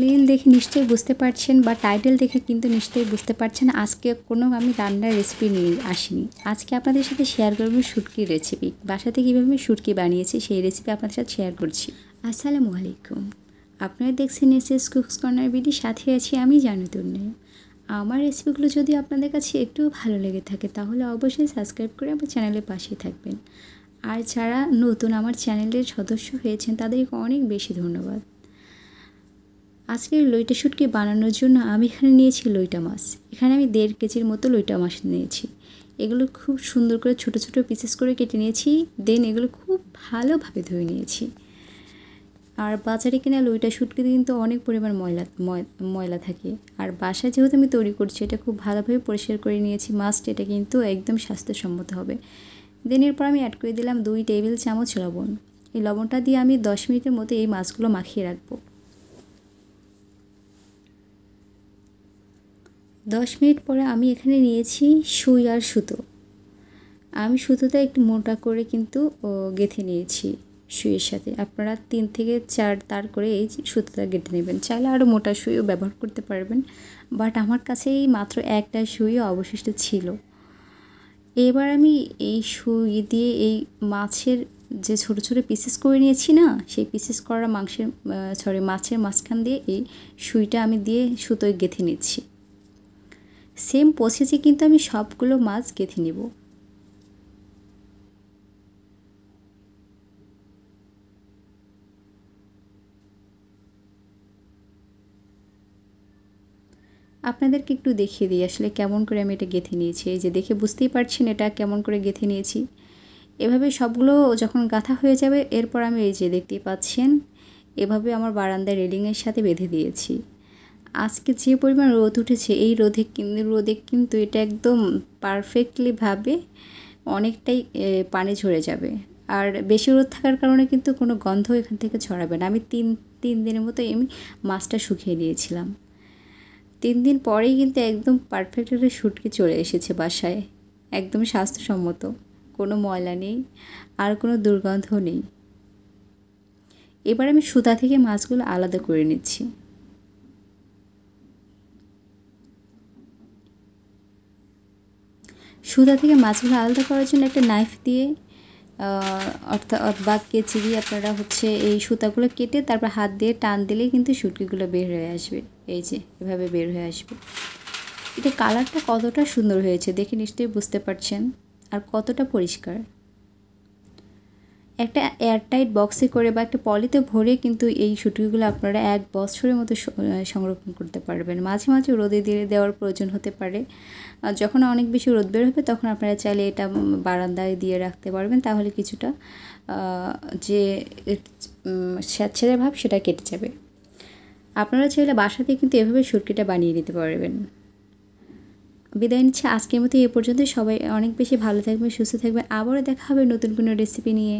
Thumbnail দেখে নিশ্চয়ই বুঝতে পারছেন বা টাইটেল দেখে কিন্তু নিশ্চয়ই বুঝতে পারছেন আজকে কোনো আমি রান্নার রেসিপি নিয়ে আসিনি। আজকে আপনাদের সাথে শেয়ার করব শুটকির রেসিপি। বাসাতে কীভাবে আমি শুটকি বানিয়েছি সেই রেসিপি আপনাদের সাথে শেয়ার করছি। আসসালামু আলাইকুম, আপনারা দেখছেন এসএস কুকস কর্নার ভিডি, সাথে আছি আমি জান্নাতুন্নেহা। আমার রেসিপিগুলো যদি আপনাদের কাছে একটু ভালো লেগে থাকে তাহলে অবশ্যই সাবস্ক্রাইব করে আমার চ্যানেলের পাশেই থাকবেন। আর যারা নতুন আমার চ্যানেলের সদস্য হয়েছেন তাদেরকে অনেক বেশি ধন্যবাদ। আজকের লইটা শুটকি বানানোর জন্য আমি এখানে নিয়েছি লইটা মাছ। এখানে আমি 1.5 কেজির মতো লইটা মাছ নিয়েছি। এগুলো খুব সুন্দর করে ছোট ছোট পিসেস করে কেটে নিয়েছি, দেন এগুলো খুব ভালোভাবে ধুয়ে নিয়েছি। আর বাজারে কেনা লইটা শুটকিতে কিন্তু অনেক পরিমাণ ময়লা থাকে, আর বাসায় যেহেতু আমি তৈরি করছি এটা খুব ভালোভাবে পরিষ্কার করে নিয়েছি। মাছটা এটা কিন্তু একদম স্বাস্থ্যসম্মত হবে। দেন এরপর আমি অ্যাড করে দিলাম 2 টেবিল চামচ লবণ। এই লবণটা দিয়ে আমি 10 মিনিটের মতো এই মাছগুলো মাখিয়ে রাখবো। 10 মিনিট পরে আমি এখানে নিয়েছি সুই আর সুতো। আমি সুতোটা একটু মোটা করে কিন্তু গেঁথে নিয়েছি সুইয়ের সাথে। আপনারা 3 থেকে 4 তার করে এই সুতোটা গেঁথে নেবেন। চাইলে আরও মোটা সুইও ব্যবহার করতে পারবেন, বাট আমার কাছে এই মাত্র একটা সুইও অবশিষ্ট ছিল। এবার আমি এই সুই দিয়ে এই মাছের যে ছোট ছোট পিসেস করে নিয়েছি না, সেই পিসেস করা মাছের মাঝখান দিয়ে এই সুইটা আমি দিয়ে সুতোয় গেঁথে নিচ্ছি। সেম প্রসেসে কিন্তু আমি সবগুলো মাছ গেঁথে নেব। আপনাদেরকে একটু দেখিয়ে দিই আসলে কেমন করে আমি এটা গেঁথে নিয়েছি। এই যে দেখে বুঝতেই পারছেন এটা কেমন করে গেঁথে নিয়েছি। এভাবে সবগুলো যখন গাঁথা হয়ে যাবে এরপর আমি এই যে দেখতেই পাচ্ছেন এভাবে আমার বারান্দার রেলিংয়ের সাথে বেঁধে দিয়েছি। আজকে যে পরিমাণ রোদ উঠেছে এই রোদে কিন্তু এটা একদম পারফেক্টলিভাবে অনেকটাই পানি ঝরে যাবে। আর বেশি রোদ থাকার কারণে কিন্তু কোনো গন্ধ এখান থেকে ছড়াবে না। আমি তিন দিনের মতো আমি মাছটা শুকিয়ে নিয়েছিলাম। 3 দিন পরেই কিন্তু একদম পারফেক্ট একটা শুটকি চলে এসেছে বাসায়, একদম স্বাস্থ্যসম্মত, কোনো ময়লা নেই আর কোনো দুর্গন্ধ নেই। এবার আমি সুতা থেকে মাছগুলো আলাদা করে নিচ্ছি। সুতা থেকে মাছগুলো আলাদা করার জন্য একটা নাইফ দিয়ে অর্থাৎ বা কেচি দিয়ে আপনারা এই সুতাগুলো কেটে তারপর হাত দিয়ে টান দিলেই কিন্তু শুটকিগুলো বের হয়ে আসবে। এই যে এভাবে বের হয়ে আসবে। এটা কালারটা কতটা সুন্দর হয়েছে দেখে নিশ্চয়ই বুঝতে পারছেন, আর কতটা পরিষ্কার। একটা এয়ারটাইট বক্সে করে বা একটা পলিতে ভরে কিন্তু এই শুটকিগুলো আপনারা 1 বছরের মতো সংরক্ষণ করতে পারবেন। মাঝে মাঝে রোদে দিয়ে দেওয়ার প্রয়োজন হতে পারে। যখন অনেক বেশি রোদ বের হবে তখন আপনারা চাইলে এটা বারান্দায় দিয়ে রাখতে পারবেন, তাহলে কিছুটা যে স্যাঁতসেঁতে ভাব সেটা কেটে যাবে। আপনারা চাইলে বাসাতে কিন্তু এভাবে শুটকিটা বানিয়ে নিতে পারবেন। বিদায় নিচ্ছি আজকের মতো এ পর্যন্ত। সবাই অনেক বেশি ভালো থাকবেন, সুস্থ থাকবেন। আবারও দেখা হবে নতুন কোনো রেসিপি নিয়ে।